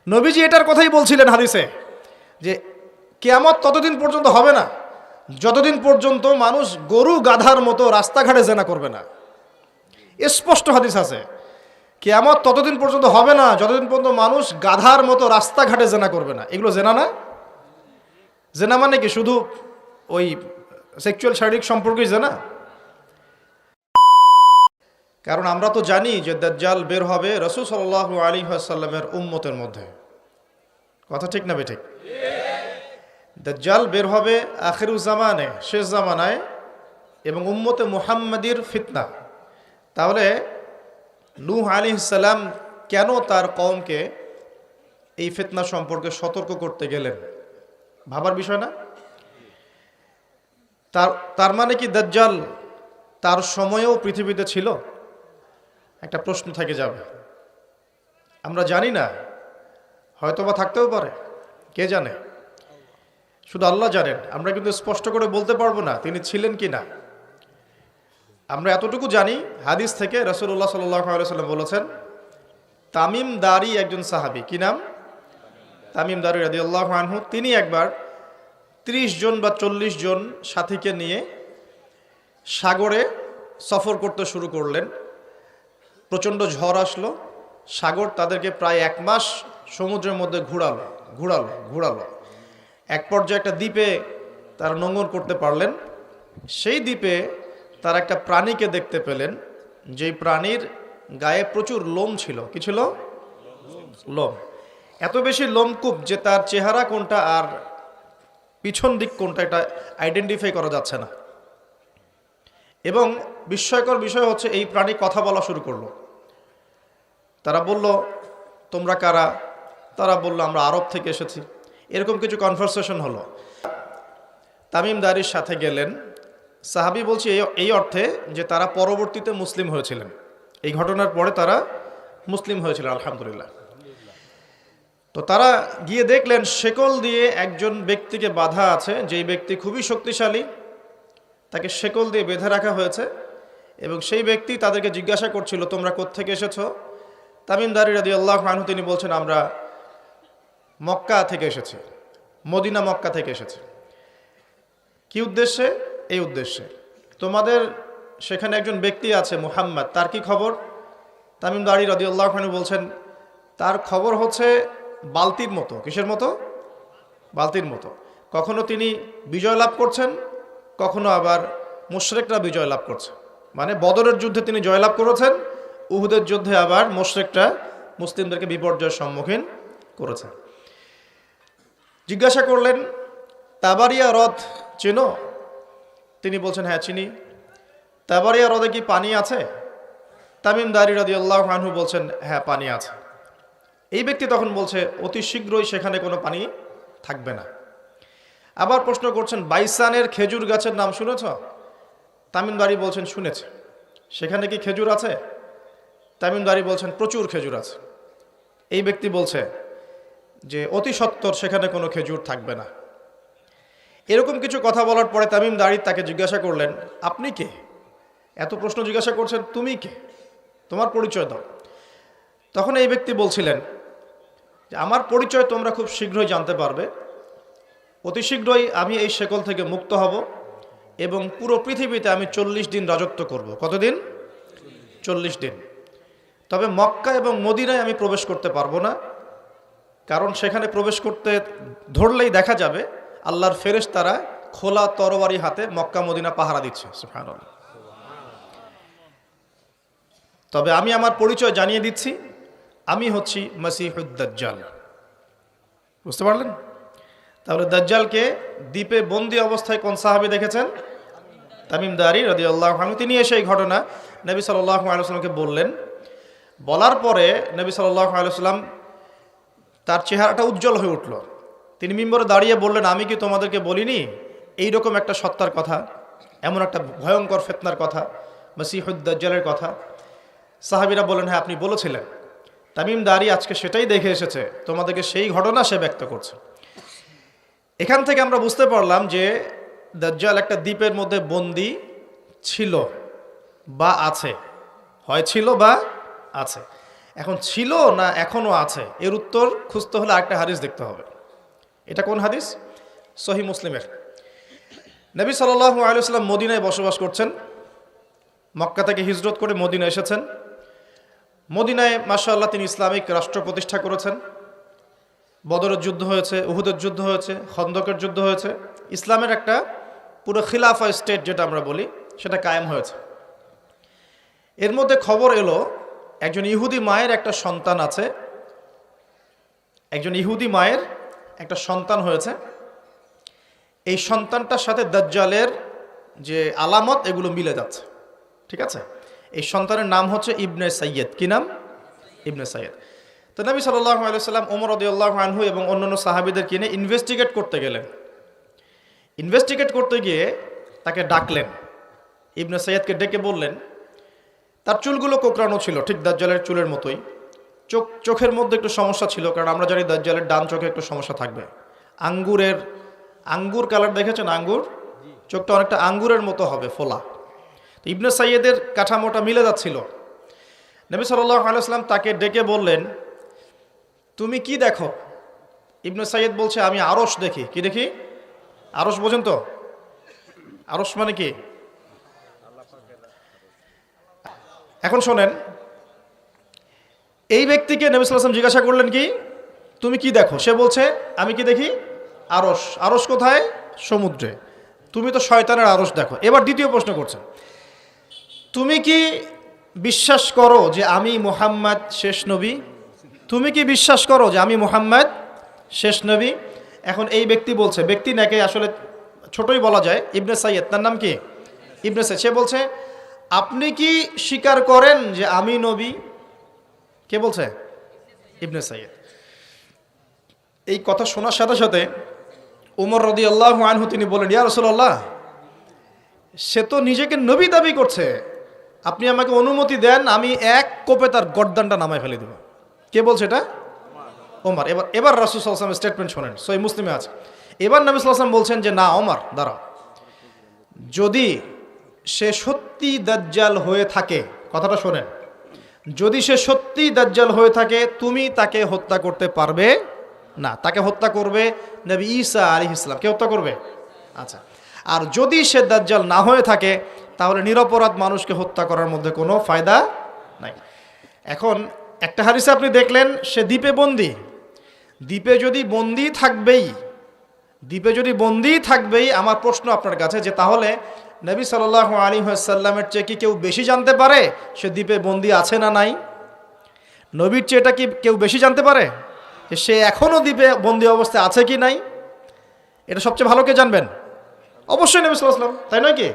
নবীজি এটার কথাই বলছিলেন হাদিসে যে কিয়ামত ততদিন পর্যন্ত হবে না যতদিন পর্যন্ত মানুষ গরু গাধার মতো রাস্তাঘাটে জেনা করবে না। স্পষ্ট হাদিস আছে, কিয়ামত ততদিন পর্যন্ত হবে না যতদিন পর্যন্ত মানুষ গাধার মতো রাস্তাঘাটে জেনা করবে না। এগুলো জেনা না? জেনা মানে কি শুধু ওই সেক্সুয়াল শারীরিক সম্পর্কই জেনা? কারণ আমরা তো জানি যে দাজ্জাল বের হবে রাসূল সাল্লাল্লাহু আলাইহি ওয়াসাল্লামের উম্মতের মধ্যে। কথা ঠিক না বেঠিক? দাজ্জাল বের হবে আখিরুজ জামানে, শেষ জামানায়, এবং উম্মতে মুহাম্মাদির ফিতনা। তাহলে নূহ আলাইহিস সালাম কেন তার কওমকে এই ফিতনা সম্পর্কে সতর্ক করতে গেলেন? ভাবার বিষয় না? তার মানে কি দাজ্জাল তার সময়েও পৃথিবীতে ছিল? একটা প্রশ্ন থেকে যাবে। আমরা জানি না, হয়তোবা থাকতেও পারে, কে জানে, শুধু আল্লাহ জানেন। আমরা কিন্তু স্পষ্ট করে বলতে পারবো না তিনি ছিলেন কি না। আমরা এতটুকু জানি হাদিস থেকে, রাসূলুল্লাহ সাল্লাল্লাহু আলাইহি ওয়াসাল্লাম বলেছেন, তামিম দারি একজন সাহাবী, কি নাম? তামিম দারি রাদিয়াল্লাহু আনহু। তিনি একবার 30 জন বা 40 জন সাথীকে নিয়ে সাগরে সফর করতে শুরু করলেন। প্রচণ্ড ঝড় আসলো, সাগর তাদেরকে প্রায় 1 মাস সমুদ্রের মধ্যে ঘুরালো। এক পর্যায়ে একটা দ্বীপে তারা নোঙর করতে পারলেন। সেই দ্বীপে তারা একটা প্রাণীকে দেখতে পেলেন, যেই প্রাণীর গায়ে প্রচুর লোম ছিল। কি ছিল? লোম। এত বেশি লোমকূপ যে তার চেহারা কোনটা আর পিছন দিক কোনটা এটা আইডেন্টিফাই করা যাচ্ছে না। এবং বিস্ময়কর বিষয় হচ্ছে এই প্রাণী কথা বলা শুরু করলো। তারা বলল, তোমরা কারা? তারা বলল, আমরা আরব থেকে এসেছি। এরকম কিছু কনভারসেশন হলো। তামিম দারির সাথে গেলেন। সাহাবী বলছে এই অর্থে যে তারা পরবর্তীতে মুসলিম হয়েছিলেন, এই ঘটনার পরে তারা মুসলিম হয়েছিলেন, আলহামদুলিল্লাহ। তো তারা গিয়ে দেখলেন শেকল দিয়ে একজন ব্যক্তিকে বাঁধা আছে, যেই ব্যক্তি খুবই শক্তিশালী, তাকে শেকল দিয়ে বেঁধে রাখা হয়েছে। এবং সেই ব্যক্তি তাদেরকে জিজ্ঞাসা করছিল, তোমরা কোত্থেকে এসেছো? তামিম দারি রাদিয়াল্লাহু আনহু তিনি বলছেন, আমরা মক্কা থেকে এসেছি, মদিনা মক্কা থেকে এসেছি। কি উদ্দেশ্যে? এই উদ্দেশ্যে, তোমাদের সেখানে একজন ব্যক্তি আছে মুহাম্মদ, তার কি খবর? তামিম দারি রাদিয়াল্লাহু আনহু বলছেন, তার খবর হচ্ছে বালতির মতো। কিসের মতো? বালতির মতো। কখনো তিনি বিজয় লাভ করছেন, কখনো আবার মুশরিকরা বিজয় লাভ করছে। মানে বদরের যুদ্ধে তিনি জয়লাভ করেছেন, উহুদের যুদ্ধে আবার মুশরিকরা মুসলিমদেরকে বিপর্যয়ের সম্মুখীন করেছে। জিজ্ঞাসা করলেন, তাবারিয়া হ্রদ চেনো? তিনি বলছেন, হ্যাঁ চিনি। তাবারিয়া হ্রদে কি পানি আছে? তামিম দারি রাদিয়াল্লাহু আনহু বলছেন, হ্যাঁ পানি আছে। এই ব্যক্তি তখন বলছে, অতি শীঘ্রই সেখানে কোনো পানি থাকবে না। আবার প্রশ্ন করছেন, বাইসানের খেজুর গাছের নাম শুনেছ? তামিম দারি বলছেন, শুনেছে। সেখানে কি খেজুর আছে? তামিম দারি বলছেন, প্রচুর খেজুর আছে। এই ব্যক্তি বলছে যে অতি সত্বর সেখানে কোনো খেজুর থাকবে না। এরকম কিছু কথা বলার পরে তামিম দারি তাকে জিজ্ঞাসা করলেন, আপনি কে? এত প্রশ্ন জিজ্ঞাসা করছেন, তুমি কে? তোমার পরিচয় দাও। তখন এই ব্যক্তি বলছিলেন যে আমার পরিচয় তোমরা খুব শীঘ্রই জানতে পারবে। অতি শীঘ্রই আমি এই শেকল থেকে মুক্ত হব এবং পুরো পৃথিবীতে আমি 40 দিন রাজত্ব করব। কতদিন? 40 দিন। তবে মক্কা এবং মদিনায় আমি প্রবেশ করতে পারবো না, কারণ সেখানে প্রবেশ করতে ধরলেই দেখা যাবে আল্লাহর ফেরেশতারা খোলা তরবারি হাতে মক্কা মদিনা পাহারা দিচ্ছে। সুবহানাল্লাহ। তবে আমি আমার পরিচয় জানিয়ে দিচ্ছি, আমি হচ্ছি মসিহুদ দাজ্জাল। বুঝতে পারলেন? তাহলে দাজ্জালকে দ্বীপে বন্দি অবস্থায় কোন সাহাবী দেখেছেন? তামিম দারি রাদিয়াল্লাহু আনহু। তিনি এসে এই ঘটনা নবী সাল্লাল্লাহু আলাইহি ওয়াসাল্লামকে বললেন। বলার পরে নবী সাল্লাল্লাহু আলাইহি ওয়াসাল্লাম তার চেহারাটা উজ্জ্বল হয়ে উঠল। তিনি মিম্বরে দাঁড়িয়ে বললেন, আমি কি তোমাদেরকে বলিনি এইরকম একটা সত্তার কথা, এমন একটা ভয়ঙ্কর ফিতনার কথা, মসিহুদ দাজ্জালের কথা? সাহাবীরা বললেন, হ্যাঁ আপনি বলেছিলেন। তামিম দারি আজকে সেটাই দেখে এসেছে, তোমাদেরকে সেই ঘটনা সে ব্যক্ত করছে। এখান থেকে আমরা বুঝতে পারলাম যে দাজ্জাল একটা দ্বীপের মধ্যে বন্দী ছিল বা আছে, হয় ছিল বা আছে। এখন ছিল না এখনো আছে, এর উত্তর খুঁজতে হলে আরেকটা হাদিস দেখতে হবে। এটা কোন হাদিস? সহিহ মুসলিমের। নবী সাল্লাল্লাহু আলাইহি ওয়াসাল্লাম মদিনায় বসবাস করছেন, মক্কা থেকে হিজরত করে মদিনায় এসেছেন। মদিনায় মাশাআল্লাহ তিনি ইসলামিক রাষ্ট্র প্রতিষ্ঠা করেছেন। বদরের যুদ্ধ হয়েছে, উহুদের যুদ্ধ হয়েছে, খন্দকের যুদ্ধ হয়েছে। ইসলামের একটা পুরো খিলাফা স্টেট যেটা আমরা বলি সেটা কায়েম হয়েছে। এর মধ্যে খবর এলো একজন ইহুদি মায়ের একটা সন্তান আছে, একজন ইহুদি মায়ের একটা সন্তান হয়েছে। এই সন্তানটার সাথে দাজ্জালের যে আলামত এগুলো মিলে যাচ্ছে, ঠিক আছে? এই সন্তানের নাম হচ্ছে ইবনে সাইয়্যেদ। কি নাম? ইবনে সাইয়্যেদ। তো নবী সাল্লাল্লাহু আলাইহি সাল্লাম ওমর রাদিয়াল্লাহু আনহু এবং অন্যান্য সাহাবীদের কিনে ইনভেস্টিগেট করতে গেলেন। ইনভেস্টিগেট করতে গিয়ে তাকে ডাকলেন, ইবনে সাইয়্যেদকে ডেকে বললেন, তার চুলগুলো কোঁকড়ানো ছিল ঠিক দাজ্জালের চুলের মতোই। চোখের মধ্যে একটু সমস্যা ছিল, কারণ আমরা জানি দাজ্জালের ডান চোখে একটু সমস্যা থাকবে। আঙ্গুর কালার দেখেছেন? আঙ্গুর, চোখটা অনেকটা আঙ্গুরের মতো হবে, ফোলা। তো ইবনে সাইয়্যেদের কাঠামোটা মিলে যাচ্ছিল। নবী সাল্লাল্লাহু আলাইহি ওয়াসাল্লাম তাকে ডেকে বললেন, তুমি কি দেখো? ইবনে সাইয়্যেদ বলছে, আমি আরশ দেখি। কি দেখি? আরশ বোঝেন তো? আরশ মানে কি? এখন শোনেন, এই ব্যক্তিকে নবী সাল্লাল্লাহু আলাইহি ওয়াসাল্লাম জিজ্ঞাসা করলেন, কি তুমি কি দেখো? সে বলছে, আমি কি দেখি? আরশ। আরশ কোথায়? সমুদ্রে। তুমি তো শয়তানের আরশ দেখো। এবার দ্বিতীয় প্রশ্ন করছে, তুমি কি বিশ্বাস করো যে আমি মুহাম্মদ শেষ নবী? তুমি কি বিশ্বাস করো যে আমি মুহাম্মদ শেষ নবী? এখন এই ব্যক্তি বলছে, ব্যক্তি নাকি আসলে ছোটই বলা যায়, ইবনে সাইয়্যেদ, তার নাম কি? ইবনে সাইয়্যেদ। সে বলছে, আপনি কি স্বীকার করেন যে আমি নবী? কে বলছে? ইবনে সাইয়্যেদ। এই কথা শোনার সাথে সাথে ওমর রাদিয়াল্লাহু আনহু তিনি বলেন, ইয়া রাসূলুল্লাহ, সে তো নিজেকে নবী দাবি করছে, আপনি আমাকে অনুমতি দেন, আমি এক কোপে তার গর্দানটা নামায় ফেলে দেব। কে বলছে এটা? ওমর। এবার রাসূল সাল্লাল্লাহু আলাইহি ওয়াসাল্লামের স্টেটমেন্ট শোনেন, সহিহ মুসলিমে আছে। এবার নবী সাল্লাল্লাহু আলাইহি ওয়াসাল্লাম বলছেন যে, না ওমর দাঁড়াও, যদি সে সত্যি দাজ্জাল হয়ে থাকে, কথাটা শোনেন, যদি সে সত্যি দাজ্জাল হয়ে থাকে, তুমি তাকে হত্যা করতে পারবে না। তাকে হত্যা করবে নবী ঈসা আলাইহিস সালাম। কে হত্যা করবে? আচ্ছা। আর যদি সে দাজ্জাল না হয়ে থাকে, তাহলে নিরপরাধ মানুষকে হত্যা করার মধ্যে কোনো ফায়দা নাই। এখন একটা হাদিসে আপনি দেখলেন সে দ্বীপে বন্দী। দ্বীপে যদি বন্দী থাকবেই, আমার প্রশ্ন আপনার কাছে যে তাহলে নবী সাল্লাল্লাহু আলাইহি ওয়াসাল্লামের চেয়ে কি কেউ বেশি জানতে পারে সে দ্বীপে বন্দী আছে না নাই? নবীর চেয়ে এটা কি কেউ বেশি জানতে পারে যে সে এখনও দ্বীপে বন্দী অবস্থায় আছে কি নাই? এটা সবচেয়ে ভালো কে জানবেন? অবশ্যই নবী সাল্লাল্লাহু আলাইহি ওয়াসাল্লাম, তাই নয় কি?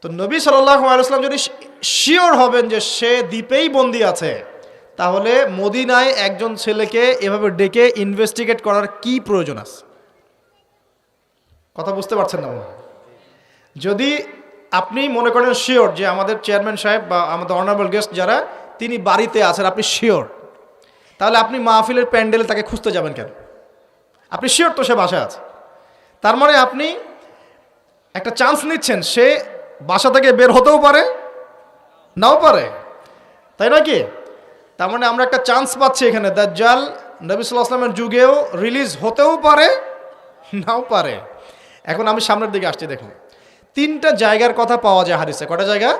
তো নবী সাল্লাল্লাহু আলাইহি ওয়াসাল্লাম যদি শিওর হবেন যে সে দ্বীপেই বন্দী আছে, তাহলে মদিনায় একজন ছেলেকে এভাবে ডেকে ইনভেস্টিগেট করার কি প্রয়োজন আছে? কথা বুঝতে পারছেন না? যদি আপনি মনে করেন শিওর যে আমাদের চেয়ারম্যান সাহেব বা আমাদের অনারেবল গেস্ট যারা, তিনি বাড়িতে আছেন, আপনি শিওর, তাহলে আপনি মাহফিলের প্যান্ডেলে তাকে খুঁজতে যাবেন কেন? আপনি শিওর তো সে বাসায় আছে। তার মানে আপনি একটা চান্স নিচ্ছেন, সে বাসা থেকে বের হতেও পারে, নাও পারে, তাই নয় কি? তার মানে আমরা একটা চান্স পাচ্ছি এখানে, দাজ্জাল নবী সাল্লাল্লাহু আলাইহি ওয়াসাল্লামের যুগেও রিলিজ হতেও পারে, নাও পারে। এখন আমি সামনের দিকে আসছি, দেখুন তিনটা জায়গার কথা পাওয়া যায় হাদিসে। কটা জায়গা?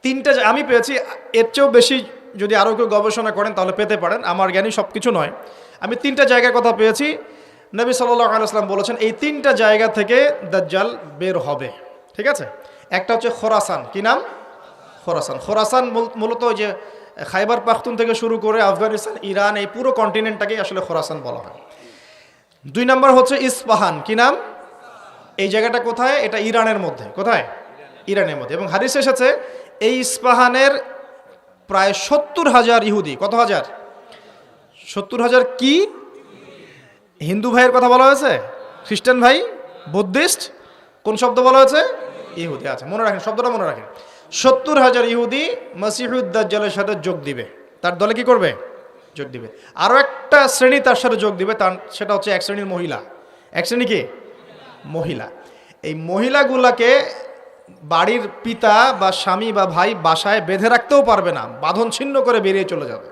তিনটা আমি পেয়েছি, এর চেয়েও বেশি যদি আরও কেউ গবেষণা করেন তাহলে পেতে পারেন, আমার জ্ঞানী সব কিছু নয়। আমি তিনটা জায়গার কথা পেয়েছি, নবী সাল্লাল্লাহু আলাইহি ওয়াসাল্লাম বলেছেন এই তিনটা জায়গা থেকে দাজ্জাল বের হবে, ঠিক আছে? একটা হচ্ছে খোরাসান। কি নাম? খোরাসান। খোরাসান মূলত ওই যে খাইবার পাখতুন থেকে শুরু করে আফগানিস্তান, ইরান, এই পুরো কন্টিনেন্টটাকেই আসলে খোরাসান বলা হয়। 2 নম্বর হচ্ছে ইস্পাহান। কি নাম? এই জায়গাটা কোথায়? এটা ইরানের মধ্যে। কোথায়? ইরানের মধ্যে। এবং হাদিসে এসেছে এই ইস্পাহানের প্রায় 70,000 ইহুদি। কত হাজার? 70,000 কি? হিন্দু ভাইয়ের কথা বলা হয়েছে? খ্রিস্টান ভাই? বুদ্ধিস্ট? কোন শব্দ বলা হয়েছে? ইহুদি। আচ্ছা, মনে রাখেন, শব্দটা মনে রাখেন। 70,000 ইহুদি মসিহুদ দাজ্জালের সাথে যোগ দিবে। তার দলে কি করবে? যোগ দিবে। আরও একটা শ্রেণী তার সাথে যোগ দিবে, সেটা হচ্ছে এক শ্রেণীর মহিলা। এক শ্রেণী কি? মহিলা। এই মহিলাগুলাকে বাড়ির পিতা বা স্বামী বা ভাই বাসায় বেঁধে রাখতেও পারবে না, বাঁধন ছিন্ন করে বেরিয়ে চলে যাবে।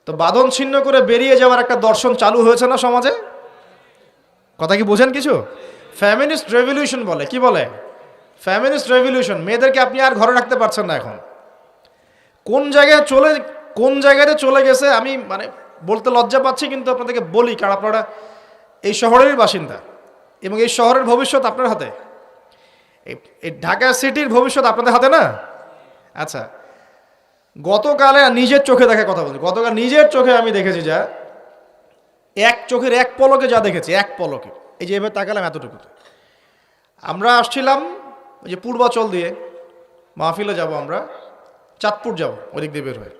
তো বাঁধন ছিন্ন করে বেরিয়ে যাওয়ার একটা দর্শন চালু হয়েছে না সমাজে? কথা কি বোঝেন কিছু? ফ্যামিনিস্ট রেভলিউশন বলে। কি বলে? Feminist revolution. মেয়েদেরকে আপনি আর ঘরে রাখতে পারছেন না এখন। কোন জায়গায় চলে গেছে আমি মানে বলতে লজ্জা পাচ্ছি, কিন্তু আপনাদেরকে বলি, কারণ আপনারা এই শহরেরই বাসিন্দা এবং এই শহরের ভবিষ্যৎ আপনার হাতে। এই ঢাকা সিটির ভবিষ্যৎ আপনাদের হাতে না? আচ্ছা, গতকালে নিজের চোখে দেখা কথা বলছি, গতকাল নিজের চোখে আমি দেখেছি যা, এক চোখের এক পলকে যা দেখেছি, এক পলকে, এই যে এবার তাকালাম এতটুকু। আমরা আসছিলাম ওই যে পূর্বাচল দিয়ে মাহফিলে যাব, আমরা চাঁদপুর যাব, ওদিক দিয়ে বের হয়ে।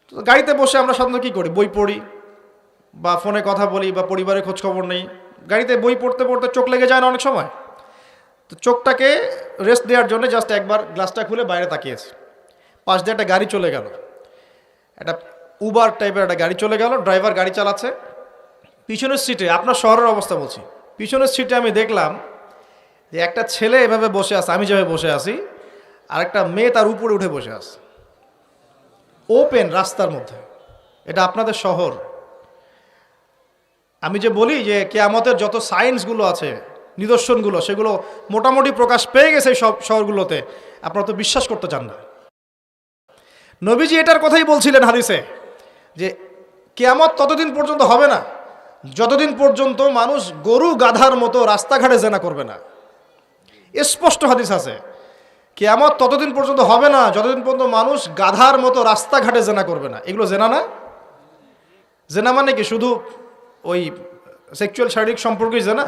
তো গাড়িতে বসে আমরা সাধারণত কী করি? বই পড়ি বা ফোনে কথা বলি বা পরিবারের খোঁজখবর নেই। গাড়িতে বই পড়তে পড়তে চোখ লেগে যায় না অনেক সময়? তো চোখটাকে রেস্ট দেওয়ার জন্য জাস্ট একবার গ্লাসটা খুলে বাইরে তাকিয়েছি। পাশ দিয়ে একটা গাড়ি চলে গেল, একটা উবার টাইপের একটা গাড়ি চলে গেল, ড্রাইভার গাড়ি চালাচ্ছে। পিছনের সিটে, আপনার শহরের অবস্থা বলছি, পিছনের সিটে আমি দেখলাম যে একটা ছেলে এভাবে বসে আছে, আমি যেভাবে বসে আছি, আর একটা মেয়ে তার উপরে উঠে বসে আছে ওপেন রাস্তার মধ্যে। এটা আপনাদের শহর। আমি যে বলি যে কিয়ামতের যত সায়েন্সগুলো আছে, নিদর্শনগুলো, সেগুলো মোটামুটি প্রকাশ পেয়ে গেছে এই সব শহরগুলোতে, আপনারা তো বিশ্বাস করতে চান না। নবীজি এটার কথাই বলছিলেন হাদিসে, যে কিয়ামত ততদিন পর্যন্ত হবে না যতদিন পর্যন্ত মানুষ গরু গাধার মতো রাস্তাঘাটে জেনা করবে না। স্পষ্ট হাদিস আছে, কিয়ামত ততদিন পর্যন্ত হবে না যতদিন পর্যন্ত মানুষ গাধার মতো রাস্তাঘাটে জেনা করবে না। এগুলো জেনা না? জেনা মানে কি শুধু ওই সেক্সুয়াল শারীরিক সম্পর্কই জেনা?